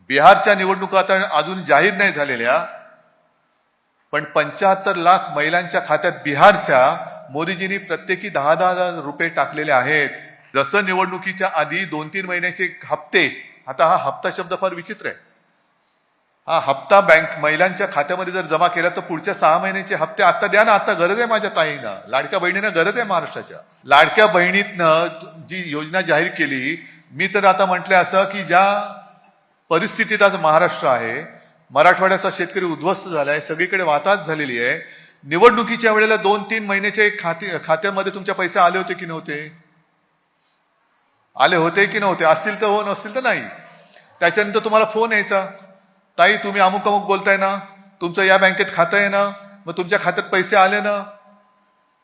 बिहारच्या निवडणुका आता अजून जाहीर नाही झालेल्या, पण 75 लाख महिलांच्या खात्यात बिहारच्या मोदीजींनी प्रत्येकी 10,000 रुपये टाकलेले आहेत. जसं निवडणुकीच्या आधी 2-3 महिन्याचे हप्ते, आता हा हप्ता शब्द फार विचित्र आहे. हा हप्ता बँक महिलांच्या खात्यामध्ये जर जमा केला तर पुढच्या 6 महिन्याचे हप्ते आता द्या ना. आता गरज आहे माझ्या ताईंना, लाडक्या बहिणींना गरज आहे महाराष्ट्राच्या. लाडक्या बहिणीतनं जी योजना जाहीर केली, मी तर आता म्हटलं असं की ज्या परिस्थितीत आज महाराष्ट्र आहे, मराठवाड्याचा शेतकरी उद्ध्वस्त झालाय, सगळीकडे वाताहत झालेली आहे. निवडणुकीच्या वेळेला 2-3 महिन्याचे खात्यामध्ये तुमच्या पैसे आले होते की नव्हते? आले होते की नव्हते? असतील तर हो, नसतील तर नाही. त्याच्यानंतर तुम्हाला फोन यायचा, ताई तुम्ही अमुक अमुक बोलताय ना, तुमचं या बँकेत खातं आहे ना, मग तुमच्या खात्यात पैसे आले ना.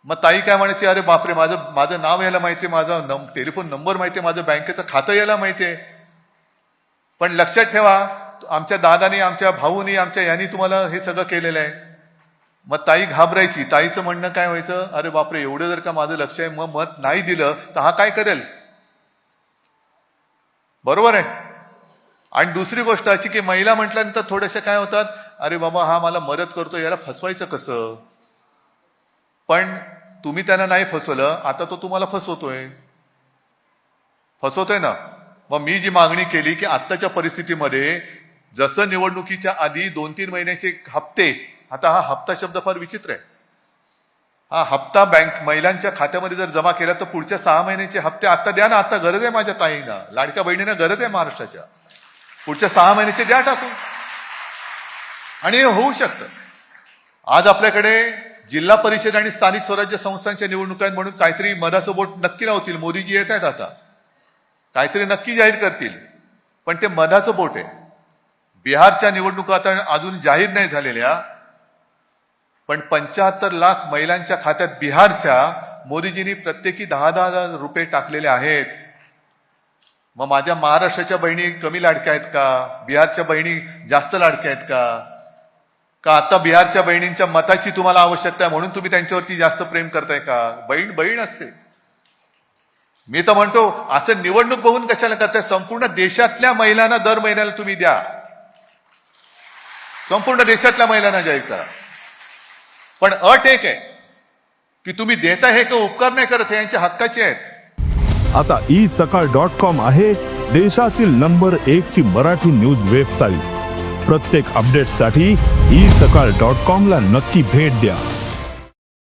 मग ताई काय म्हणायची, अरे बापरे, माझं नाव यायला माहितीये, माझा टेलिफोन नंबर माहितीये, माझं बँकेचं खातं यायला माहितीये. पण लक्षात ठेवा, आमच्या दादानी, आमच्या भाऊनी, आमच्या यांनी तुम्हाला हे सगळं केलेलं आहे. मग ताई घाबरायची. ताईचं म्हणणं काय व्हायचं, अरे बापरे, एवढं जर का माझं लक्ष आहे, मग मत नाही दिलं तर हा काय करेल? बरोबर आहे. आणि दुसरी गोष्ट अशी की महिला म्हटल्यानंतर थोडेसे काय होतात, अरे बाबा हा मला मदत करतो, याला फसवायचं कसं? पण तुम्ही त्यांना नाही फसवलं, आता तो तुम्हाला फसवतोय ना. मग मी जी मागणी केली की आत्ताच्या परिस्थितीमध्ये जसं निवडणुकीच्या आधी 2-3 महिन्याचे हप्ते, आता हा हप्ता शब्द फार विचित्र आहे. हा हप्ता बँक महिलांच्या खात्यामध्ये जर जमा केला तर पुढच्या 6 महिन्याचे हप्ते आता द्या ना. आता गरज आहे माझ्या ताईंना, लाडक्या बहिणींना गरज आहे महाराष्ट्राच्या. पुढच्या 6 महिन्याचे द्या टाकून. आणि हे होऊ शकतं. आज आपल्याकडे जिल्हा परिषद आणि स्थानिक स्वराज्य संस्थांच्या निवडणुका म्हणून काहीतरी मधाचं बोट नक्की लावतील. मोदीजी येत आहेत आता, काहीतरी नक्की जाहीर करतील, पण ते मधाचं बोट आहे. बिहारच्या निवडणुका आता अजून जाहीर नाही झालेल्या, पण 75 लाख महिलांच्या खात्यात बिहारच्या मोदीजींनी प्रत्येकी 10,000 रुपये टाकलेले आहेत. मग माझ्या महाराष्ट्राच्या बहिणी कमी लाडक्या आहेत का? बिहारच्या बहिणी जास्त लाडक्या आहेत का? का आता बिहारच्या बहिणींच्या मताची तुम्हाला आवश्यकता आहे म्हणून तुम्ही त्यांच्यावरती जास्त प्रेम करताय का? बहीण बहीण असते. मी तर म्हणतो असं निवडणूक बघून कशाला करताय? संपूर्ण देशातल्या महिलांना दर महिन्याला तुम्ही द्या. संपूर्ण देशातल्या महिलांना जाहीर करा. पण अट एक आहे की तुम्ही देता हे का उपकार नाही करत, हे यांच्या हक्काचे आहेत. आता isakal.com आहे देशातील नंबर 1 ची मराठी न्यूज वेबसाईट. प्रत्येक अपडेटसाठी isakal.com ला नक्की भेट द्या.